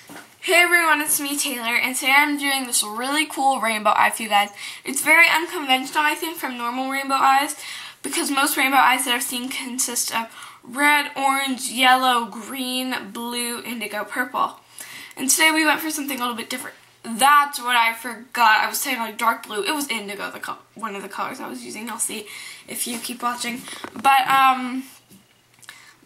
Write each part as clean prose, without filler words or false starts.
Hey everyone, it's me Taylor, and today I'm doing this really cool rainbow eye for you guys. It's very unconventional, I think, from normal rainbow eyes, because most rainbow eyes that I've seen consist of red, orange, yellow, green, blue, indigo, purple. And today we went for something a little bit different. That's what I forgot. I was saying like dark blue. It was indigo, one of the colors I was using. You'll see if you keep watching. But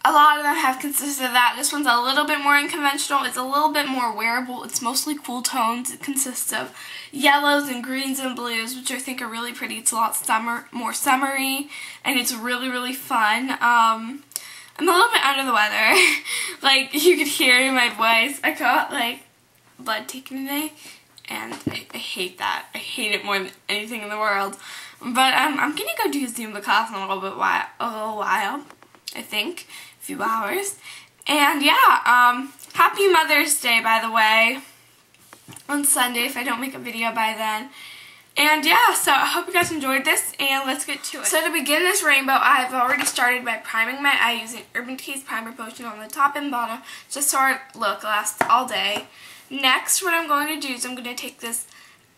a lot of them have consisted of that. This one's a little bit more unconventional. It's a little bit more wearable. It's mostly cool tones. It consists of yellows and greens and blues, which I think are really pretty. It's a lot more summery, and it's really, really fun. I'm a little bit under the weather. Like, you could hear it in my voice. I got, like, blood taken today, and I hate that. I hate it more than anything in the world. But I'm gonna go do a Zumba class in a little while, I think. Few hours. And yeah, happy Mother's Day, by the way, on Sunday if I don't make a video by then. And yeah, so I hope you guys enjoyed this, and let's get to it. So to begin this rainbow, I've already started by priming my eye using Urban Decay's primer potion on the top and bottom, just so our look lasts all day. Next, what I'm going to do is I'm going to take this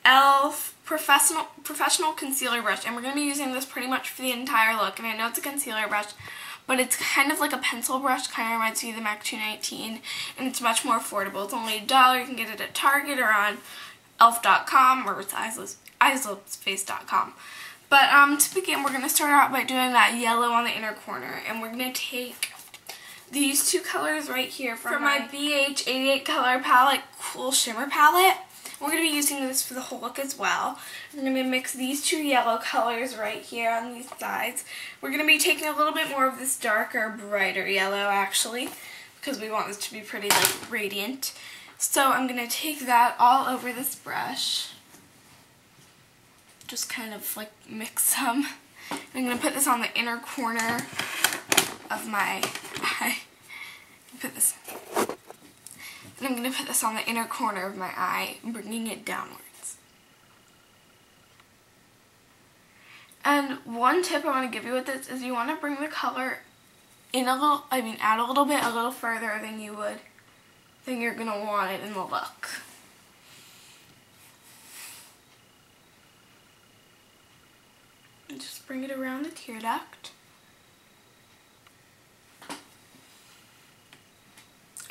e.l.f. professional concealer brush, and we're going to be using this pretty much for the entire look. And I know it's a concealer brush, but it's kind of like a pencil brush, kind of reminds me of the MAC 219, and it's much more affordable. It's only $1. You can get it at Target or on elf.com, or it's islopsface.com. But to begin, we're going to start out by doing that yellow on the inner corner, and we're going to take these two colors right here from my BH88 color palette, Cool Shimmer palette. We're going to be using this for the whole look as well. I'm going to mix these two yellow colors right here on these sides. We're going to be taking a little bit more of this darker, brighter yellow, actually, because we want this to be pretty, like, radiant. So I'm going to take that all over this brush. Just kind of, like, mix some. I'm going to put this on the inner corner of my eye. And I'm going to put this on the inner corner of my eye, bringing it downwards. And one tip I want to give you with this is you want to bring the color in a little, out a little bit, a little further than you're going to want it in the look. And just bring it around the tear duct.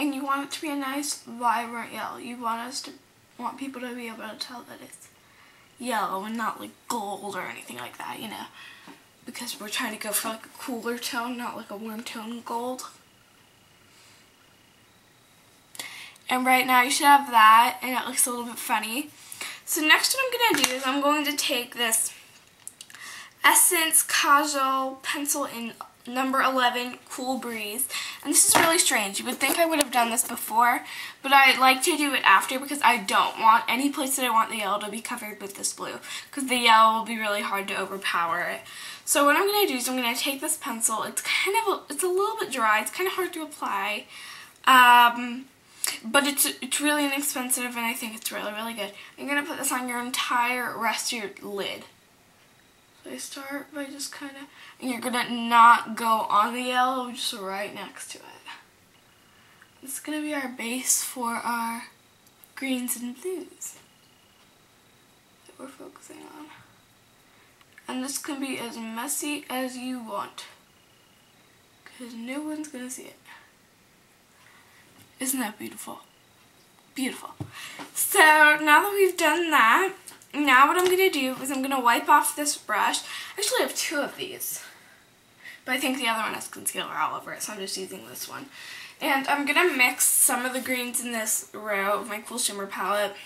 And you want it to be a nice, vibrant yellow. You want people to be able to tell that it's yellow and not like gold or anything like that, you know. Because we're trying to go for like a cooler tone, not like a warm tone gold. And right now you should have that, and it looks a little bit funny. So next what I'm going to do is I'm going to take this Essence Casual pencil in number 11, Cool Breeze. And this is really strange. You would think I would have done this before, but I like to do it after because I don't want any place that I want the yellow to be covered with this blue, because the yellow will be really hard to overpower it. So what I'm going to do is I'm going to take this pencil. It's a little bit dry. It's kind of hard to apply, but it's really inexpensive, and I think it's really, really good. I'm going to put this on your entire rest of your lid. So I start by just kind of, and you're going to not go on the yellow, just right next to it. This is going to be our base for our greens and blues that we're focusing on. And this can be as messy as you want, because no one's going to see it. Isn't that beautiful? Beautiful. So now that we've done that, now what I'm going to do is I'm going to wipe off this brush. I actually have two of these, but I think the other one has concealer all over it, so I'm just using this one. And I'm going to mix some of the greens in this row of my Cool Shimmer palette.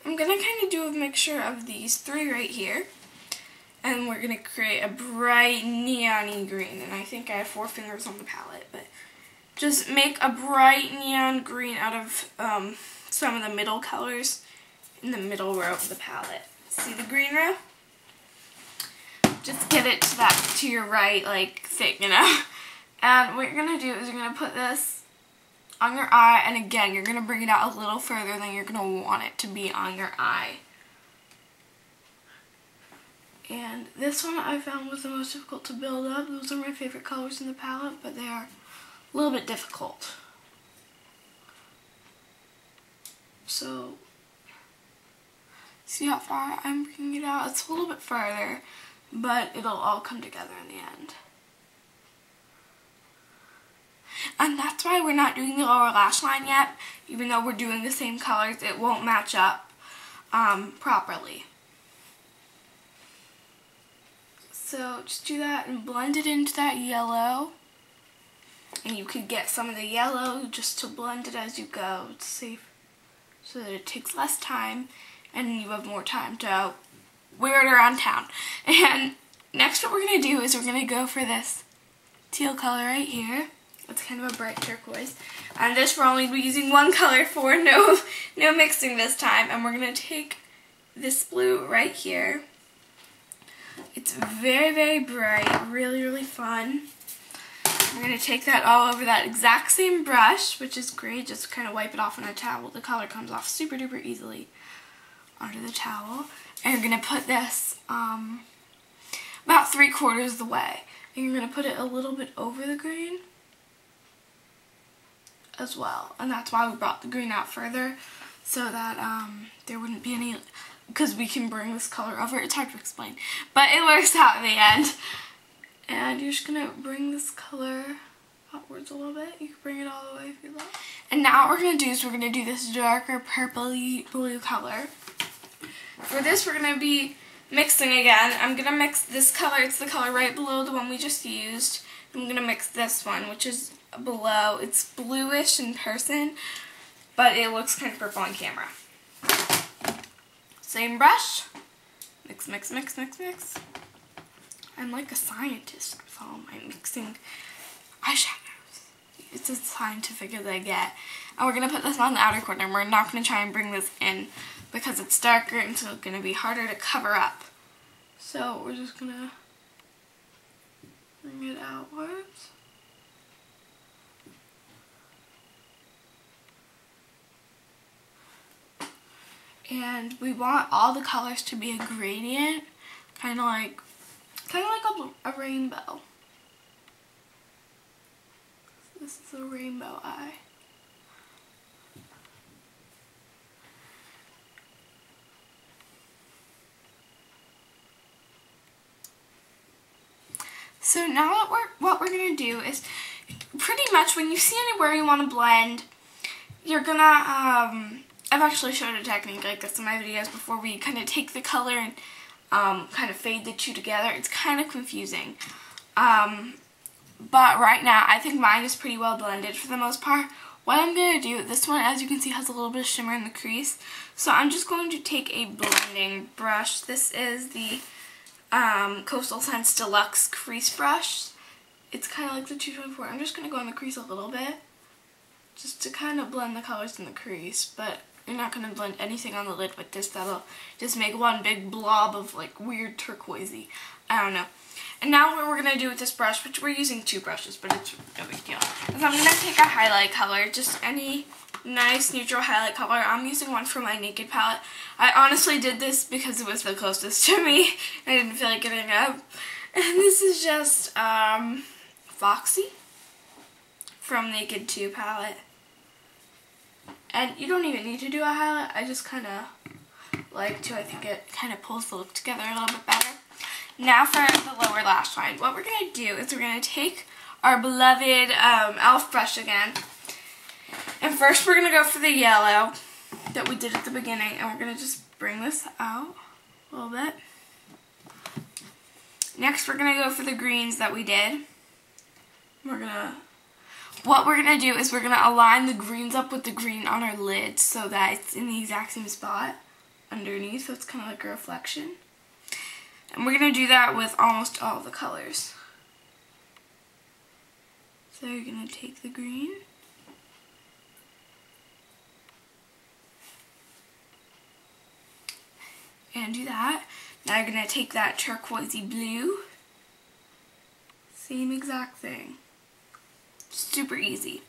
I'm going to kind of do a mixture of these three right here, and we're going to create a bright neon-y green. And I think I have 4 fingers on the palette, but just make a bright neon green out of some of the middle colors in the middle row of the palette. See the green row? Just get it to your right, like, thick, you know? And what you're going to do is you're going to put this on your eye, and again, you're going to bring it out a little further than you're going to want it to be on your eye. And this one I found was the most difficult to build up. Those are my favorite colors in the palette, but they are a little bit difficult. So, see how far I'm bringing it out? It's a little bit farther, but it'll all come together in the end. And that's why we're not doing the lower lash line yet. Even though we're doing the same colors, it won't match up properly. So just do that and blend it into that yellow. And you could get some of the yellow just to blend it as you go. It's safe so that it takes less time and you have more time to wear it around town. And next what we're going to do is we're going to go for this teal color right here. It's kind of a bright turquoise. And this we're only using one color for, no mixing this time. And we're going to take this blue right here. It's very, very bright, really, really fun. We're going to take that all over that exact same brush, which is great. Just kind of wipe it off on a towel. The color comes off super duper easily onto the towel. And you're going to put this about 3/4 of the way. And you're going to put it a little bit over the green as well. And that's why we brought the green out further, so that there wouldn't be any, because we can bring this color over. It's hard to explain, but it works out in the end. And you're just going to bring this color outwards a little bit. You can bring it all the way if you like. And now what we're going to do is we're going to do this darker purpley blue color. For this we're going to be mixing again. I'm going to mix this color. It's the color right below the one we just used. I'm going to mix this one, which is below. It's bluish in person, but it looks kind of purple on camera. Same brush. Mix, mix, mix, mix, mix. I'm like a scientist with all my mixing eyeshadows. It's as scientific as I get. And we're going to put this on the outer corner. We're not going to try and bring this in because it's darker and so it's going to be harder to cover up. So we're just going to bring it outwards. And we want all the colors to be a gradient, kind of like a rainbow. This is a rainbow eye. So now that what we're gonna do is pretty much when you see anywhere you want to blend, you're gonna I've actually showed a technique like this in my videos before, where you kind of take the color and kind of fade the two together. It's kind of confusing. But right now, I think mine is pretty well blended for the most part. What I'm going to do, this one, as you can see, has a little bit of shimmer in the crease. So I'm just going to take a blending brush. This is the Coastal Scents Deluxe Crease Brush. It's kind of like the 224. I'm just going to go in the crease a little bit, just to kind of blend the colors in the crease. But you're not going to blend anything on the lid with this. That'll just make one big blob of like weird turquoisey. I don't know. And now what we're going to do with this brush, which we're using two brushes, but it's no big deal, is I'm going to take a highlight color, just any nice neutral highlight color. I'm using one from my Naked palette. I honestly did this because it was the closest to me. I didn't feel like getting up. And this is just Foxy from Naked 2 palette. And you don't even need to do a highlight. I just kind of like to. I think it kind of pulls the look together a little bit better. Now for the lower lash line. What we're going to do is we're going to take our beloved e.l.f. brush again. And first we're going to go for the yellow that we did at the beginning. And we're going to just bring this out a little bit. Next we're going to go for the greens that we did. What we're going to do is we're going to align the greens up with the green on our lid so that it's in the exact same spot underneath. So it's kind of like a reflection. And we're going to do that with almost all the colors. So you're going to take the green. And do that. Now you're going to take that turquoisey blue. Same exact thing. Super easy.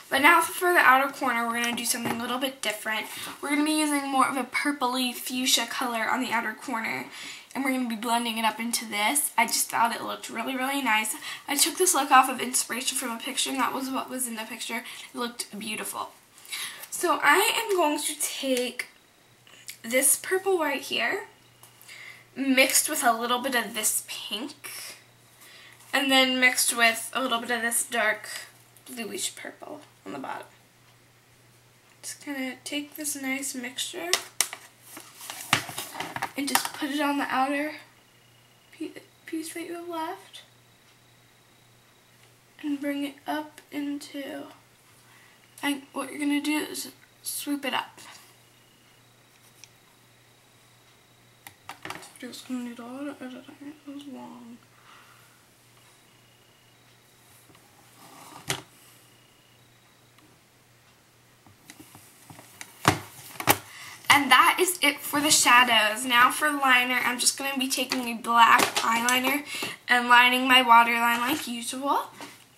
But now for the outer corner, we're going to do something a little bit different. We're going to be using more of a purpley fuchsia color on the outer corner. And we're going to be blending it up into this. I just thought it looked really, really nice. I took this look off of inspiration from a picture, and that was what was in the picture. It looked beautiful. So I am going to take this purple right here, mixed with a little bit of this pink, and then mixed with a little bit of this dark bluish purple on the bottom. Just gonna take this nice mixture and just put it on the outer piece that you have left and bring it up into, and what you're gonna do is swoop it up. This video's gonna need a lot of editing, it was long. And that is it for the shadows. Now for liner, I'm just going to be taking a black eyeliner and lining my waterline like usual.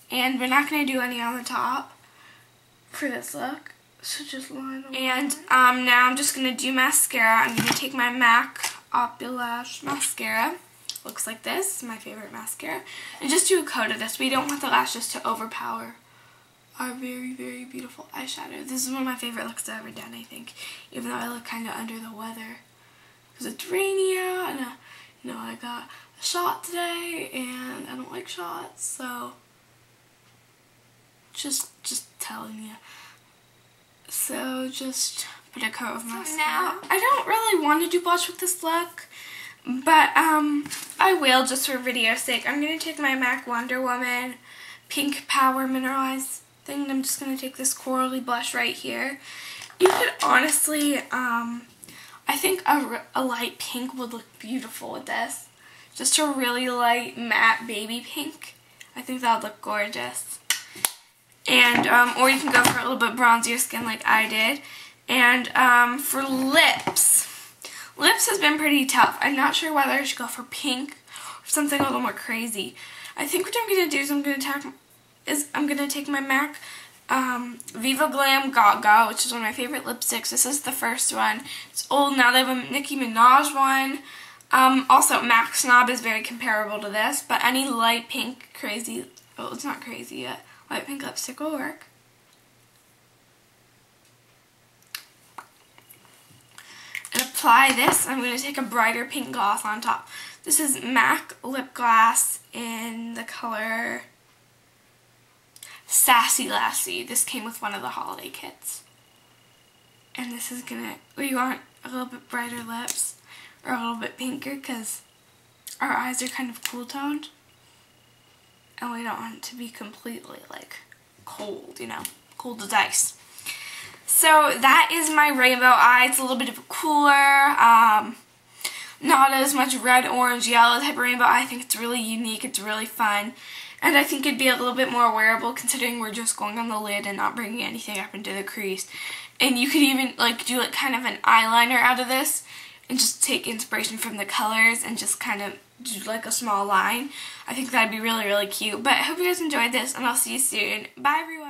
And we're not going to do any on the top for this look. So just line them. And now I'm just going to do mascara. I'm going to take my MAC Opulash mascara. Looks like this. It's my favorite mascara. And just do a coat of this. We don't want the lashes to overpower our very, very beautiful eyeshadow. This is one of my favorite looks I've ever done, I think. Even though I look kind of under the weather. Because it's rainy out, and you know, I got a shot today, and I don't like shots, so just telling you. So just put a coat of mascara. Now, I don't really want to do blush with this look, but I will just for video's sake. I'm going to take my MAC Wonder Woman Pink Power Mineralized thing, and I'm just going to take this corally blush right here. You could honestly, I think a light pink would look beautiful with this. Just a really light matte baby pink. I think that would look gorgeous. And, or you can go for a little bit bronzier skin like I did. And for lips, lips has been pretty tough. I'm not sure whether I should go for pink or something a little more crazy. I think what I'm going to do is I'm going to take my MAC Viva Glam Gaga, which is one of my favorite lipsticks. This is the first one. It's old now. They have a Nicki Minaj one. Also, MAC Snob is very comparable to this, but any light pink crazy, well, it's not crazy yet, light pink lipstick will work. And apply this. I'm going to take a brighter pink gloss on top. This is MAC Lip Gloss in the color Sassy Lassie. This came with one of the holiday kits. And this is gonna, we want a little bit brighter lips, or a little bit pinker, because our eyes are kind of cool toned. And we don't want it to be completely like cold, you know, cold as ice. So that is my rainbow eye. It's a little bit of a cooler, not as much red, orange, yellow type of rainbow eye. I think it's really unique, it's really fun. And I think it'd be a little bit more wearable considering we're just going on the lid and not bringing anything up into the crease. And you could even like do like kind of an eyeliner out of this and just take inspiration from the colors and just kind of do like a small line. I think that'd be really, really cute. But I hope you guys enjoyed this, and I'll see you soon. Bye everyone.